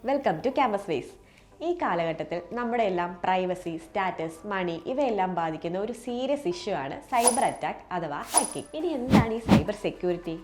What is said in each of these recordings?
Welcome to campus space. ഈ കാലഘട്ടത്തിൽ നമ്മുടെ എല്ലാം പ്രൈവസി, സ്റ്റാറ്റസ്, മണി ഇവയെല്ലാം ബാധിക്കുന്ന ഒരു സീരിയസ് ഇഷ്യൂ ആണ് സൈബർ അറ്റാക്ക് അഥവാ ഹാക്കിംഗ്. ഇനി എന്താണ് ഈ സൈബർ സെക്യൂരിറ്റി?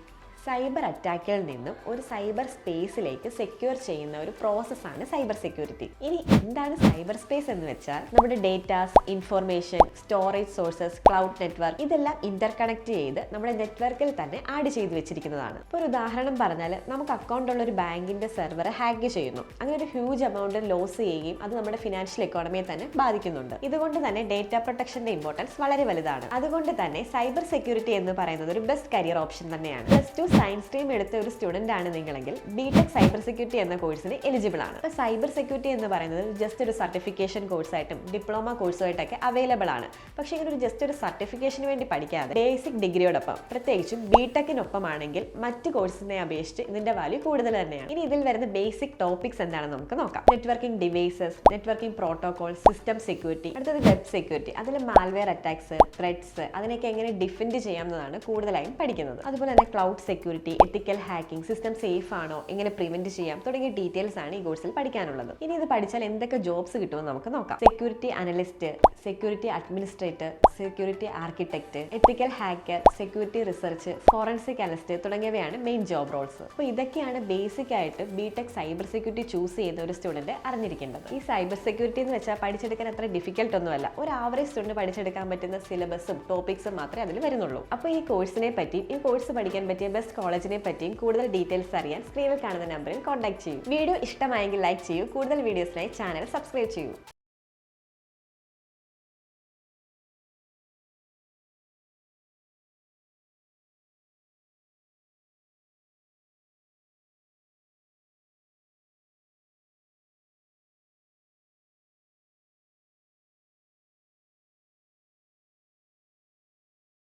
സൈബർ അറ്റാക്കിൽ നിന്നും ഒരു സൈബർ സ്പേസിലേക്ക് സെക്യൂർ ചെയ്യുന്ന ഒരു പ്രോസസ്സാണ് സൈബർ സെക്യൂരിറ്റി. ഇനി എന്താണ് സൈബർ സ്പേസ് എന്ന് വെച്ചാൽ നമ്മുടെ datas, information, storage sources, cloud network ഇതെല്ലാം ഇന്റർകണക്ട് ചെയ്ത് നമ്മുടെ നെറ്റ്വർക്കിൽ തന്നെ ആഡ് ചെയ്ത് വെച്ചിരിക്കുന്നതാണ്. ഇപ്പോൾ ഒരു ഉദാഹരണം പറഞ്ഞാൽ നമുക്ക് അക്കൗണ്ട് ഉള്ള ഒരു ബാങ്കിന്റെ സെർവർ ഹാക്ക് ചെയ്യുന്നു. അങ്ങനെ ഒരു ഹ്യൂജ് എമൗണ്ട് ലോസ് ചെയ്യുകയും അത് നമ്മുടെ ഫിനാൻഷ്യൽ എക്കോണമിയെ തന്നെ ബാധിക്കുന്നുണ്ട്. ഇതുകൊണ്ട് തന്നെ ഡേറ്റ പ്രൊട്ടക്ഷന്റെ ഇമ്പോർട്ടൻസ് വളരെ വലുതാണ്. അതുകൊണ്ട് തന്നെ സൈബർ സെക്യൂരിറ്റി എന്ന് പറയുന്നത് ഒരു ബെസ്റ്റ് കരിയർ ഓപ്ഷൻ തന്നെയാണ്. +2 സയൻസ് സ്ട്രീം എടുത്ത ഒരു സ്റ്റുഡന്റ് ആണ് നിങ്ങളെങ്കിൽ ബിടെക് സൈബർ സെക്യൂരിറ്റി എന്ന കോഴ്സിന് എലിജിബിൾ ആണ്. അപ്പോൾ സൈബർ സെക്യൂരിറ്റി എന്ന് പറയുന്നത് ജസ്റ്റ് ഒരു സർട്ടിഫിക്കേഷൻ കോഴ്സായിട്ടും ഡിപ്ലോമ കോഴ്സുമായിട്ടൊക്കെ അവൈലബിൾ ആണ്. പക്ഷേ ഇങ്ങനെ ഒരു ജസ്റ്റ് ഒരു സർട്ടിഫിക്കേഷന് വേണ്ടി പഠിക്കാതെ ബേസിക് ഡിഗ്രിയോടൊപ്പം പ്രത്യേകിച്ചും ബിടെക്കിനൊപ്പം ആണെങ്കിൽ മറ്റ് കോഴ്സിനെ അപേക്ഷിച്ച് ഇതിന്റെ വാല്യൂ കൂടുതൽ തന്നെയാണ്. ഇനി ഇതിൽ വരുന്ന ബേസിക് ടോപ്പിക്സ് എന്താണെന്ന് നമുക്ക് നോക്കാം. Networking devices, networking protocol, system security, അടുത്തത് വെബ് സെക്യൂരിറ്റി, അതിൽ മാൽവെയർ അറ്റാക്സ്, ത്രെഡ്സ് അതിനൊക്കെ എങ്ങനെ ഡിഫെൻഡ് ചെയ്യാമെന്നതാണ് കൂടുതലായും പഠിക്കുന്നത്. അതുപോലെ തന്നെ ക്ലൗഡ് സെക്യൂരിറ്റി, എത്തിക്കൽ ഹാക്കിംഗ്, സിസ്റ്റം സേഫ് ആണോ, എങ്ങനെ പ്രിവെന്റ് ചെയ്യാം തുടങ്ങിയ ഡീറ്റെയിൽസ് ആണ് ഈ കോഴ്സിൽ പഠിക്കാനുള്ളത്. ഇനി ഇത് പഠിച്ചാൽ എന്തൊക്കെ ജോബ്സ് കിട്ടുമെന്ന് നമുക്ക് നോക്കാം. Security analyst, security administrator, security architect, ethical hacker, security research, forensic analyst തുടങ്ങിയവയാണ് മെയിൻ ജോബ് റോൾസ്. അപ്പോൾ ഇതൊക്കെയാണ് ബേസിക് ആയിട്ട് ബിടെക് സൈബർ സെക്യൂരിറ്റി ചൂസ് ചെയ്യുന്ന ഒരു സ്റ്റുഡന്റ് അറിഞ്ഞിരിക്കേണ്ടത്. ഈ സൈബർ സെക്യൂരിറ്റി എന്ന് വെച്ചാൽ പഠിച്ചെടുക്കാൻ അത്ര ഡിഫിക്കൽട്ട് ഒന്നുമല്ല. ഒരു ആവറേജ് സ്റ്റുഡന്റ് പഠിച്ചെടുക്കാൻ പറ്റുന്ന സിലബസും ടോപ്പിക്സും മാത്രമേ അതിൽ വരുന്നുള്ളൂ. അപ്പോൾ ഈ കോഴ്സിനെ പറ്റിയും ഈ കോഴ്സ് പഠിക്കാൻ പറ്റിയ ബെസ്റ്റ് കോളേജിനെ പറ്റിയും കൂടുതൽ ഡീറ്റെയിൽസ് അറിയാൻ സ്ക്രീനിൽ കാണുന്ന നമ്പറിൽ കോൺടാക്ട് ചെയ്യൂ. വീഡിയോ ഇഷ്ടമായെങ്കിൽ ലൈക്ക് ചെയ്യൂ. കൂടുതൽ വീഡിയോസിനായി ചാനൽ സബ്സ്ക്രൈബ് ചെയ്യൂ.